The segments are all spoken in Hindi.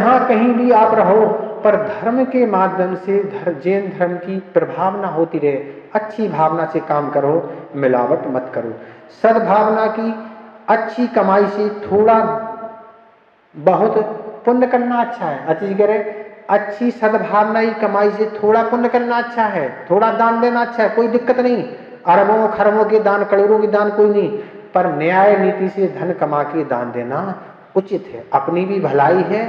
जहां कहीं भी आप रहो, पर धर्म के माध्यम से जैन धर्म की प्रभावना होती रहे। अच्छी भावना से काम करो, मिलावट मत करो। सद्भावना की अच्छी कमाई से थोड़ा बहुत पुण्य करना अच्छा है। अच्छी सद्भावना की कमाई से थोड़ा पुण्य करना अच्छा है, थोड़ा दान देना अच्छा है, कोई दिक्कत नहीं। अरबों खरबों के दान, करोड़ों के दान कोई नहीं, पर न्याय नीति से धन कमा के दान देना उचित है। अपनी भी भलाई है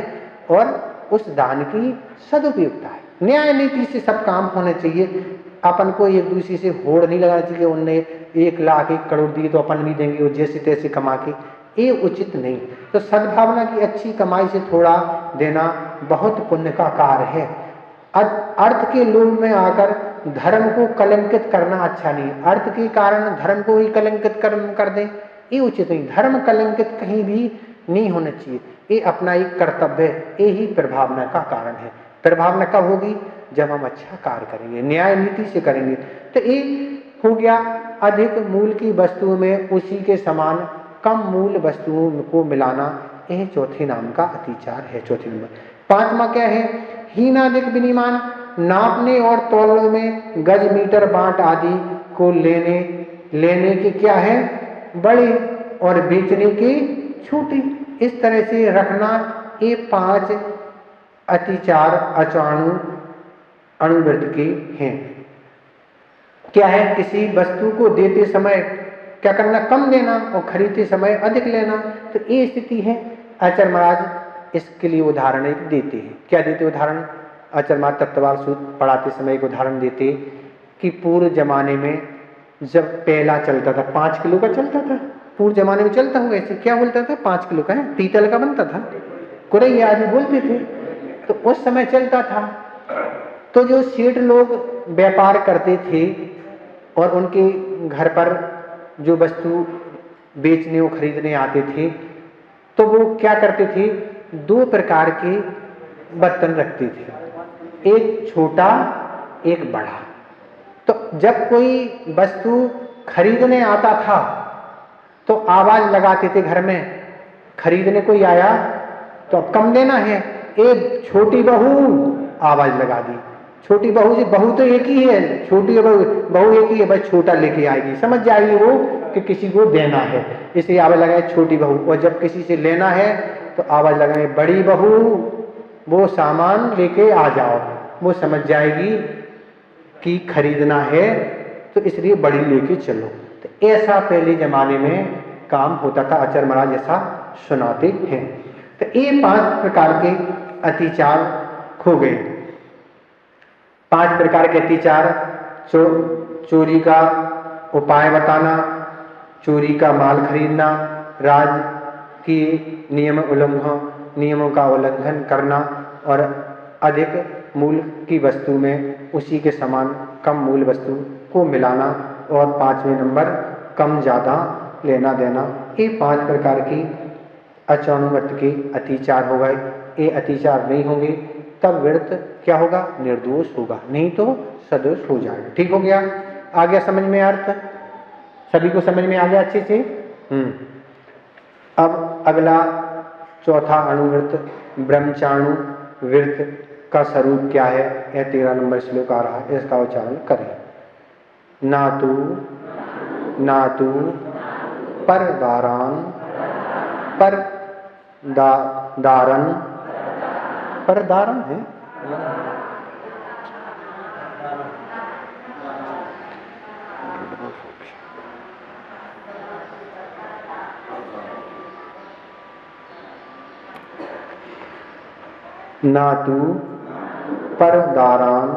और उस दान की सदुपयोगता है। न्याय नीति से सब काम होने चाहिए। अपन को एक दूसरे से होड़ नहीं लगाना चाहिए, उनने 1 लाख 1 करोड़ दिए तो अपन भी देंगे, वो जैसे तैसे कमा के, ये उचित नहीं। तो सद्भावना की अच्छी कमाई से थोड़ा देना बहुत पुण्य का कार्य है। अर्थ के लोभ में आकर धर्म को कलंकित करना अच्छा नहीं। अर्थ के कारण धर्म को ही कलंकित कर दें, ये उचित नहीं। धर्म कलंकित कहीं भी नहीं होना चाहिए, ये अपना एक कर्तव्य है, ये ही प्रभावना का कारण है। प्रभावना कब होगी? जब हम अच्छा कार्य करेंगे, न्याय नीति से करेंगे। तो ये हो गया अधिक मूल की वस्तुओं में उसी के समान कम मूल वस्तुओं को मिलाना, यह चौथे नाम का अतिचार है। चौथे नंबर। 5वां क्या है? हीनाधिक विनिमान, नापने और तौलने में गज मीटर बांट आदि को लेने के क्या है? बड़े और बेचने के छोटे। इस तरह से रखना। ये 5 अतिचार अचाणु अणुवृत्त के हैं। क्या है? किसी वस्तु को देते समय क्या करना? कम देना, और खरीदते समय अधिक लेना। तो ये स्थिति है। आचार्य महाराज इसके लिए उदाहरण एक देते हैं। क्या देते उदाहरण? आचार्य महाराज तत्ववाद सूत्र पढ़ाते समय एक उदाहरण देते कि पूर्व जमाने में जब पेला चलता था, 5 किलो का चलता था। पूर्व जमाने में चलता हुआ ऐसे क्या बोलता था? 5 किलो का है, पीतल का बनता था, कुरैया आदि बोलते थे। तो उस समय चलता था। तो जो सेठ लोग व्यापार करते थे और उनके घर पर जो वस्तु बेचने और खरीदने आते थे, तो वो क्या करते थे? 2 प्रकार के बर्तन रखते थे, एक छोटा एक बड़ा। तो जब कोई वस्तु खरीदने आता था तो आवाज लगाते थे घर में, खरीदने कोई आया तो अब कम देना है, एक छोटी बहू, आवाज लगा दी। छोटी बहू से, बहू तो एक ही है, छोटी बहू एक ही है, बस छोटा लेके आएगी, समझ जाएगी वो कि किसी को देना है, इसलिए आवाज लगाए छोटी बहू। और जब किसी से लेना है तो आवाज लगाए बड़ी बहू, वो सामान लेके आ जाओ, वो समझ जाएगी कि खरीदना है, तो इसलिए बड़ी लेके चलो। तो ऐसा पहले जमाने में काम होता था। आचार्य महाराज ऐसा सुनाते हैं। तो ये 5 प्रकार के अतिचार हो गए। 5 प्रकार के अतिचार: चोरी का उपाय बताना, चोरी का माल खरीदना, राज की नियमों का उल्लंघन करना, और अधिक मूल की वस्तु में उसी के समान कम मूल वस्तु को मिलाना, और 5वें नंबर कम ज्यादा लेना देना। ये 5 प्रकार की अचाणुव्रत के अतिचार हो गए। ये अतिचार नहीं होंगे तब व्रत क्या होगा? निर्दोष होगा, नहीं तो सदोष हो जाएगा। ठीक हो गया? आ गया समझ में अर्थ? सभी को समझ में आ गया अच्छे से? अब अगला चौथा अणुव्रत ब्रह्मचाणु व्रत का स्वरूप क्या है? यह 13 नंबर श्लोक आ रहा है, इसका उच्चारण करें। नातु पर दारन है। नातु परदारान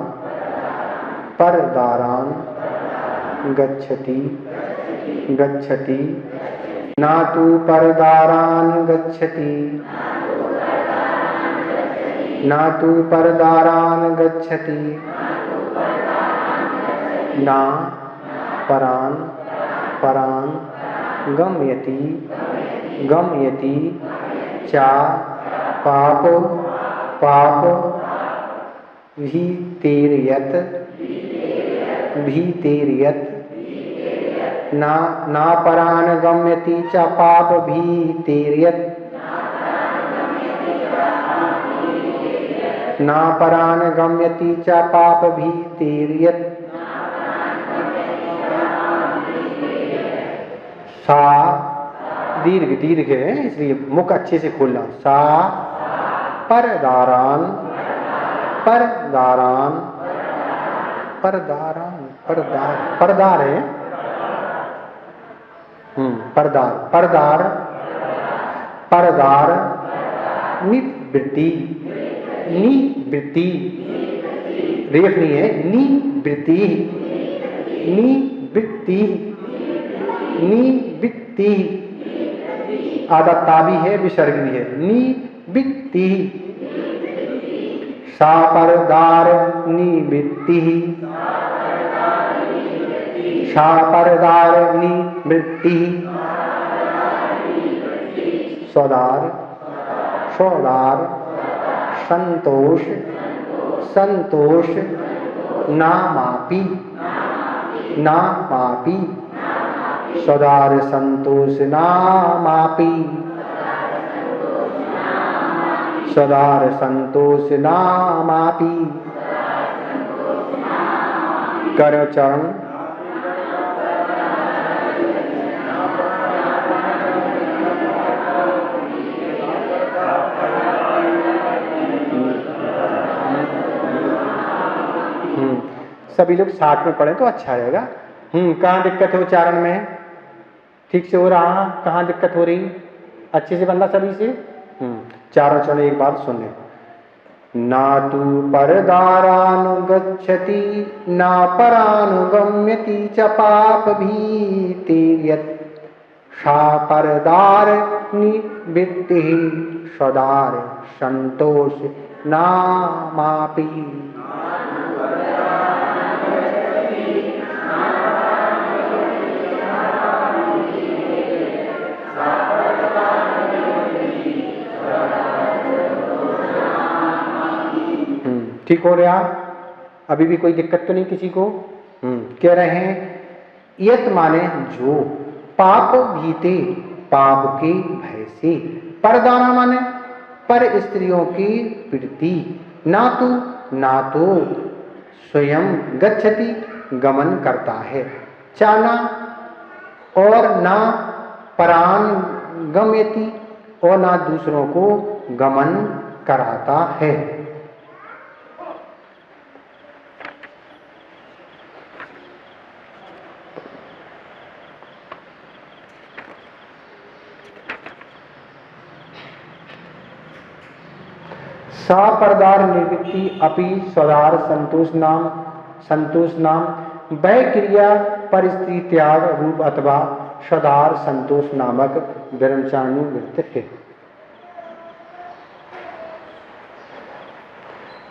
गच्छति नातु परदारान गच्छति, नातु परदारान गच्छति, ना परान गमयति चा पाप भीतेर्यत ना परान गम्यति च पाप भीतेर्यत ना परान गम्यति च पाप भीतिर्यत् सा दीर्घ दीर्घ है इसलिए मुख अच्छे से खोलना। सा परदारान परदारान परदारान परदार परदार है। परदार परदार परदार निवृत्ति निवृत्ति रेफ नहीं है। निवृत्ति निवृत्ति निवृत्ति आधा ता भी है विसर्ग भी है। निवृत्ति सापरदार निवृत्ति सापरदार निवृत्ति स्वदार स्वदार संतोष संतोष नामापी नामापी स्वदार संतोष नामापी स्वदार संतोष नामापी करो चरण सभी लोग साथ में पढ़े तो अच्छा रहेगा। कहाँ दिक्कत है उच्चारण में? ठीक से हो रहा? कहाँ दिक्कत हो रही? अच्छे से बनना सभी से। चारों चरण एक बार सुन ले। ना तू परदारानुगच्छति ना परानुगम्यति च पाप भीतिर्यत् सा परदार निवृत्ति सदार संतोष नामापि। ठीक हो रहा? अभी भी कोई दिक्कत तो नहीं किसी को? कह रहे हैं यत माने जो, पाप भीते पाप के भय से, परदाना माने पर स्त्रियों की प्रीति, ना तो स्वयं गच्छति गमन करता है, चाना और ना परान गम्यति और ना दूसरों को गमन कराता है। सापरदार निवृत्ति अपि स्वदार संतोष नाम वह क्रिया पर स्त्री त्याग रूप अथवा स्वदार संतोष नामक ब्रह्मचारिणीवृत्त है।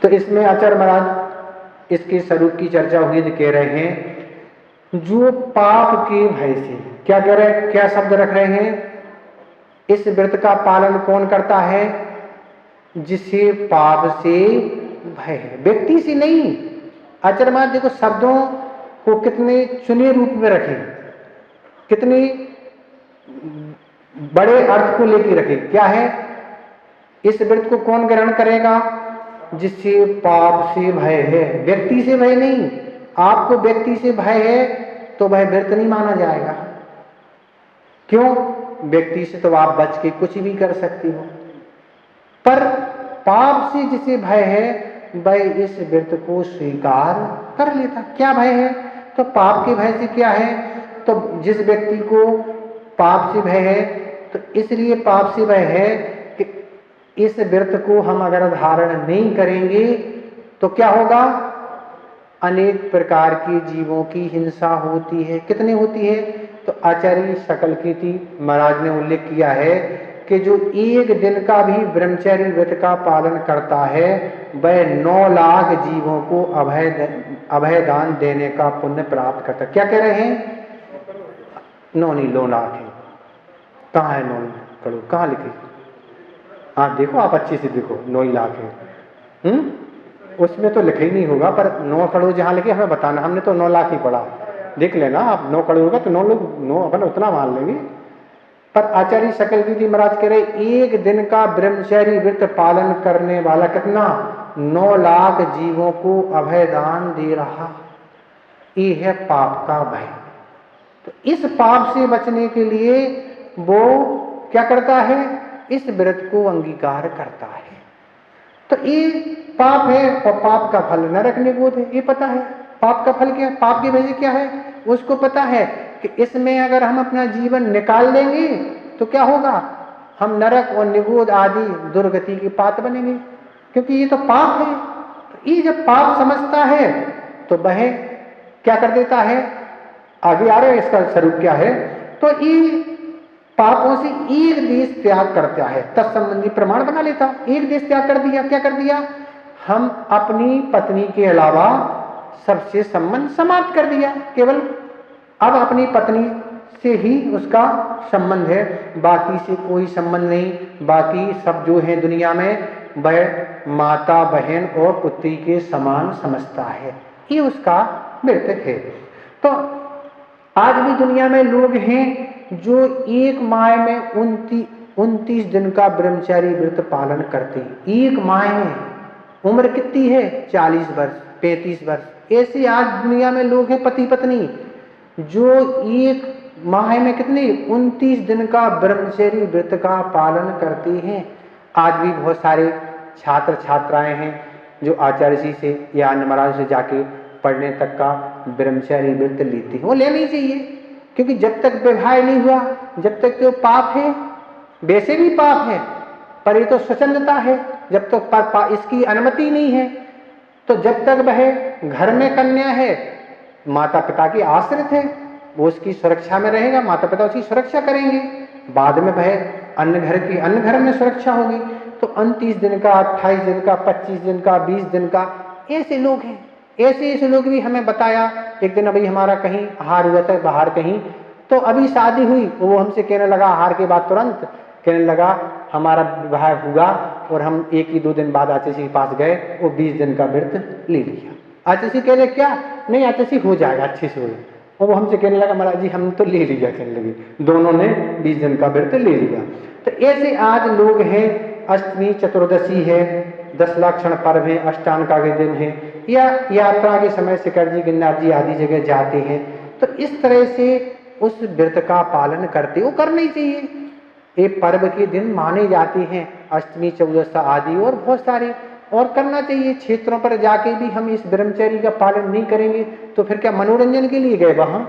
तो इसमें आचार्य महाराज इसके स्वरूप की चर्चा हुई तो कह रहे हैं जो पाप के भय से, क्या कह रहे हैं, क्या शब्द रख रहे हैं? इस व्रत का पालन कौन करता है? जिसे पाप से भय है, व्यक्ति से नहीं। आचार्य महाराज देखो शब्दों को कितने चुने रूप में रखे, कितने बड़े अर्थ को लेकर रखे। क्या है? इस व्रत को कौन ग्रहण करेगा? जिससे पाप से भय है, व्यक्ति से भय नहीं। आपको व्यक्ति से भय है तो वह व्रत नहीं माना जाएगा। क्यों? व्यक्ति से तो आप बच के कुछ भी कर सकती हो, पर पाप से जिसे भय है वह इस व्रत को स्वीकार कर लेता। क्या भय है? तो पाप के भय से क्या है? तो जिस व्यक्ति को पाप से भय है तो इसलिए पाप से भय है कि इस व्रत को हम अगर धारण नहीं करेंगे तो क्या होगा? अनेक प्रकार के जीवों की हिंसा होती है। कितनी होती है? तो आचार्य शकलकीर्ति महाराज ने उल्लेख किया है कि जो एक दिन का भी ब्रह्मचर्य व्रत का पालन करता है वह 9 लाख जीवों को अभय दान देने का पुण्य प्राप्त करता है। क्या कह रहे हैं? 9 लाख है। कहाँ है 9 करोड़? कहाँ लिखे? आप देखो, आप अच्छे से देखो, 9 लाख है। उसमें तो लिखा ही नहीं होगा, पर 9 करोड़ जहाँ लिखे हमें बताना। हमने तो 9 लाख ही पढ़ा, देख लेना आप। 9 करोड़ होगा तो 9 लोग 9 अपन उतना मान लेंगे। पर आचार्य शकलकीर्ति महाराज कह रहे एक दिन का ब्रह्मचर्य व्रत पालन करने वाला कितना? 9 लाख जीवों को अभयदान दे रहा। ये है पाप का भय। तो इस पाप से बचने के लिए वो क्या करता है, इस व्रत को अंगीकार करता है। तो ये पाप है और पाप का फल नरक निगोद है, ये पता है। पाप का फल क्या है, पाप की वजह क्या है, उसको पता है कि इसमें अगर हम अपना जीवन निकाल देंगे तो क्या होगा, हम नरक और निगोद आदि दुर्गति की पात्र बनेंगे, क्योंकि ये तो पाप है। तो ये जब पाप समझता है तो वह क्या कर देता है, आगे आ रहे हैं इसका स्वरूप क्या है, तो ये पापों से एक देश त्याग करता है, तत्संबंधी प्रमाण बना लेता। एक देश त्याग कर दिया, क्या कर दिया, हम अपनी पत्नी के अलावा सबसे संबंध समाप्त कर दिया। केवल अब अपनी पत्नी से ही उसका संबंध है, बाकी से कोई संबंध नहीं। बाकी सब जो है दुनिया में वह माता बहन और पुत्री के समान समझता है, ये उसका व्रत है। तो आज भी दुनिया में लोग हैं जो एक माह में 29 दिन का ब्रह्मचारी व्रत पालन करते हैं। एक माह में, उम्र कितनी है, 40 वर्ष 35 वर्ष। ऐसे आज दुनिया में लोग हैं पति पत्नी जो एक माह में कितने 29 दिन का ब्रह्मचर्य व्रत का पालन करते हैं। आज भी बहुत सारे छात्र छात्राएं हैं जो आचार्य जी से या अन्य महाराज से जाके पढ़ने तक का ब्रह्मचर्य व्रत लेते हैं। वो लेना ही चाहिए, क्योंकि जब तक विवाह नहीं हुआ जब तक तो पाप है, वैसे भी पाप है, पर ये तो स्वच्छंदता है। जब तक इसकी अनुमति नहीं है, तो जब तक वह घर में कन्या है, माता पिता की आश्रित है, वो उसकी सुरक्षा में रहेगा, माता पिता उसकी सुरक्षा करेंगे। बाद में वह अन्य घर में सुरक्षा होगी। तो 29 दिन का, 28 दिन का, 25 दिन का, 20 दिन का, ऐसे लोग हैं। ऐसे लोग भी हमें बताया। एक दिन अभी हमारा कहीं आहार हुआ था बाहर कहीं, तो अभी शादी हुई, वो हमसे कहने लगा आहार के बाद तुरंत कहने लगा हमारा विवाह हुआ और हम 1 ही 2 दिन बाद आचार्य के पास गए, वो 20 दिन का व्रत ले लिया। आचार्य कह रहे क्या, नहीं आचार्य हो जाएगा, अच्छे से हो। और वो हमसे कहने लगा महाराज जी हम तो ले लिया, कहने लगे दोनों ने 20 दिन का व्रत ले लिया। तो ऐसे आज लोग हैं, अष्टमी चतुर्दशी है, 10 लक्षण पर्व है, अष्टांग का दिन है, या यात्रा के समय शिखर जी गिरनार जी आदि जगह जाते हैं। तो इस तरह से उस व्रत का पालन करते, वो करना ही चाहिए। ये पर्व के दिन माने जाते हैं, अष्टमी चौदसा आदि और बहुत सारे, और करना चाहिए। क्षेत्रों पर जाके भी हम इस ब्रह्मचर्य का पालन नहीं करेंगे तो फिर क्या मनोरंजन के लिए गए वहां,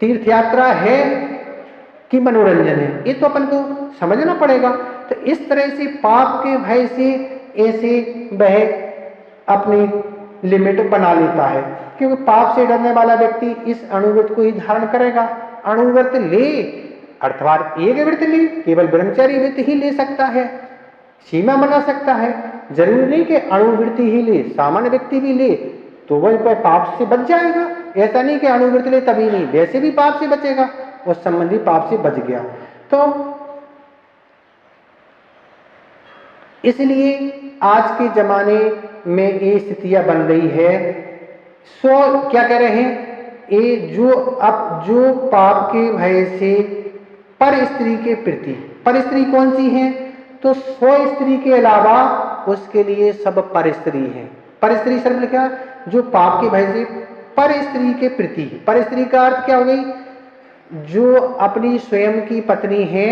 तीर्थ यात्रा है कि मनोरंजन है, ये तो अपन को समझना पड़ेगा। तो इस तरह से पाप के भय से ऐसे वह अपनी लिमिट बना लेता है, क्योंकि पाप से डरने वाला व्यक्ति इस अणुव्रत को ही धारण करेगा। अणुव्रत ले अर्थात एक व्रत ले, केवल ब्रह्मचारी व्रत ही ले सकता है, सीमा बना सकता है। जरूरी नहीं कि अणुव्रत ही ले, सामान्य व्यक्ति भी ले तो वह पाप से बच जाएगा। ऐसा नहीं कि अणुव्रत ले तभी नहीं, वैसे भी पाप से बचेगा, उस संबंधी पाप से बच गया। तो इसलिए आज के जमाने में ये स्थितियां बन रही है। सो क्या कह रहे हैं, ये जो पाप के भय से पर स्त्री के प्रति, पर स्त्री कौन सी है, तो 100 स्त्री के अलावा उसके लिए सब पर स्त्री है। पर स्त्री शब्द क्या, जो पाप के भय से पर स्त्री के प्रति। पर स्त्री का अर्थ क्या हो गई, जो अपनी स्वयं की पत्नी है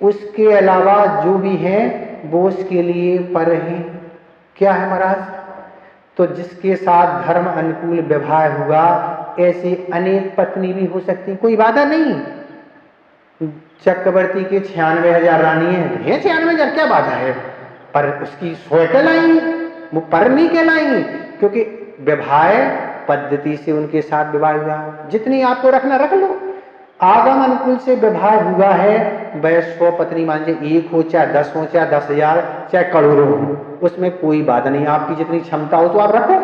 उसके अलावा जो भी है वो उसके लिए पर है। क्या है महाराज, तो जिसके साथ धर्म अनुकूल विवाह हुआ, ऐसी अनेक पत्नी भी हो सकती, कोई बाधा नहीं। चक्रवर्ती के 96,000 रानी है, 96,000 क्या बाधा है, पर उसकी 100 कहलाएंगी, वो पर नहीं कहलाएंगी, क्योंकि विवाह पद्धति से उनके साथ विवाह हुआ। जितनी आपको रखना रख लो, आगम अनुकूल से विवाह हुआ है, वह 100 पत्नी मान लीजिए, 1 हो चाहे 10 हो चाहे 10,000 चाहे करोड़ों हो, उसमें कोई बात नहीं। आपकी जितनी क्षमता हो तो आप रखो,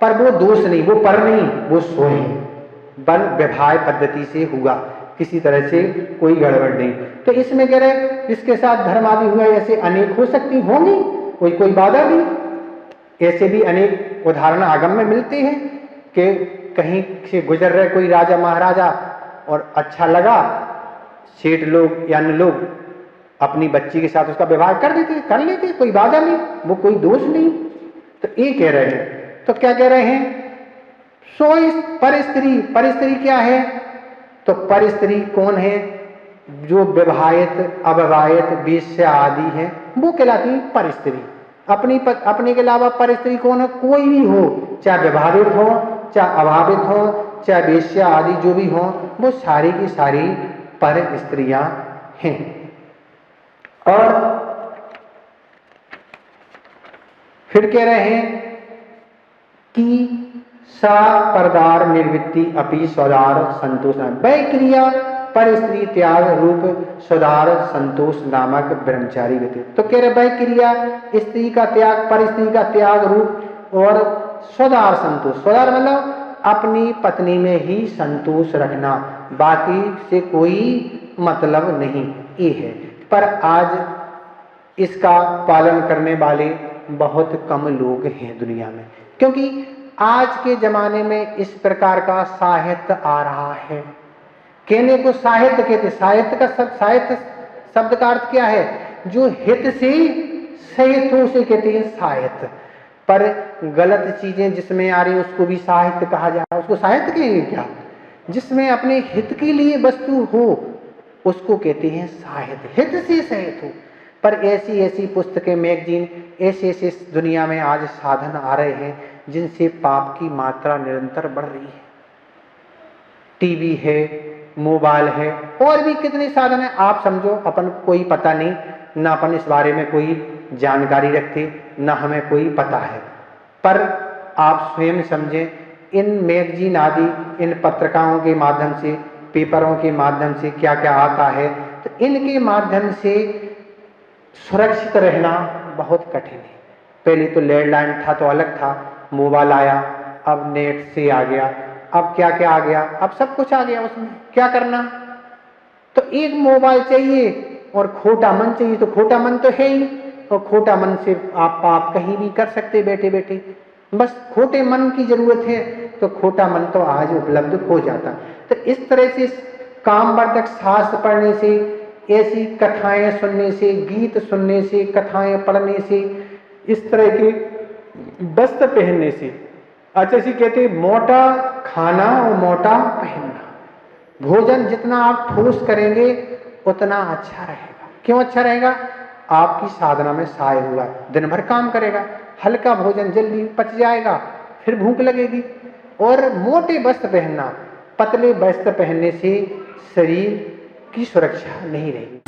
पर वो दोष नहीं, वो पर नहीं, वो 100 ही बन विवाह पद्धति से हुआ, किसी तरह से कोई गड़बड़ नहीं। तो इसमें कह रहे जिसके साथ धर्म आदि हुआ, ऐसे अनेक हो सकती होंगी, कोई बाधा नहीं। ऐसे भी अनेक उदाहरण आगम में मिलते हैं कि कहीं से गुजर रहे कोई राजा महाराजा और अच्छा लगा, सेठ लोग या अन्य लोग अपनी बच्ची के साथ उसका विवाह कर लेते, कोई बाधा नहीं, वो कोई दोष नहीं। तो ये कह रहे हैं। तो क्या कह रहे हैं? सो पर स्त्री क्या है? तो पर स्त्री कौन है? जो विवाहित अविवाहित वेश्या आदि है वो कहलाती है पर स्त्री। अपने के अलावा पर स्त्री कौन है? कोई भी हो, चाहे विवाहित हो, चाहे अभावित हो, चाहे वेश्या आदि जो भी हो, वो सारी की सारी पर स्त्रियां हैं। और फिर कह रहे हैं कि सा परदार निर्वृत्ति अपि स्वदार संतोष, वह क्रिया पर स्त्री त्याग रूप स्वदार संतोष नामक ब्रह्मचारी गति। तो कह रहे वह क्रिया स्त्री का त्याग, पर स्त्री का त्याग रूप और स्वदार संतोष, स्वदार मतलब अपनी पत्नी में ही संतोष रखना, बाकी से कोई मतलब नहीं, ये है। पर आज इसका पालन करने वाले बहुत कम लोग हैं दुनिया में, क्योंकि आज के जमाने में इस प्रकार का साहित्य आ रहा है। कहने को साहित्य कहते, साहित्य शब्द का अर्थ क्या है? जो हित से सहित हो उसे कहते हैं साहित्य। पर गलत चीजें जिसमें आ रही उसको भी साहित्य कहा जा रहा है, उसको साहित्य कहेंगे क्या? जिसमें अपने हित के लिए वस्तु हो उसको कहते हैं साहित्य, हित से सहित हो। पर ऐसी पुस्तकें, मैगजीन, ऐसे दुनिया में आज साधन आ रहे हैं जिनसे पाप की मात्रा निरंतर बढ़ रही है। टीवी है, मोबाइल है, और भी कितने साधन है। आप समझो अपन कोई पता नहीं, ना अपन इस बारे में कोई जानकारी रखते, ना हमें कोई पता है। पर आप स्वयं समझें, इन मैगजीन आदि, इन पत्रिकाओं के माध्यम से, पेपरों के माध्यम से क्या क्या आता है, तो इनके माध्यम से सुरक्षित रहना बहुत कठिन है। पहले तो लैंडलाइन था तो अलग था, मोबाइल आया, अब नेट से आ गया, अब क्या क्या आ गया, अब सब कुछ आ गया। उसमें क्या करना? तो एक मोबाइल चाहिए और खोटा मन चाहिए, तो खोटा मन तो है ही, और खोटा मन से आप कहीं भी कर सकते बैठे बैठे। बस खोटे मन की जरूरत है, तो खोटा मन तो आज उपलब्ध हो जाता। तो इस तरह से कामवर्धक शास्त्र पढ़ने से, ऐसी कथाएं सुनने से, गीत सुनने से, कथाएं पढ़ने से, इस तरह के वस्त्र पहनने से, अच्छा सी कहते मोटा खाना और मोटा पहनना, भोजन जितना आप ठोस करेंगे उतना अच्छा रहेगा। क्यों अच्छा रहेगा? आपकी साधना में सहाय हुआ, दिन भर काम करेगा, हल्का भोजन जल्दी पच जाएगा, फिर भूख लगेगी। और मोटे वस्त्र पहनना, पतले वस्त्र पहनने से शरीर की सुरक्षा नहीं रहेगी।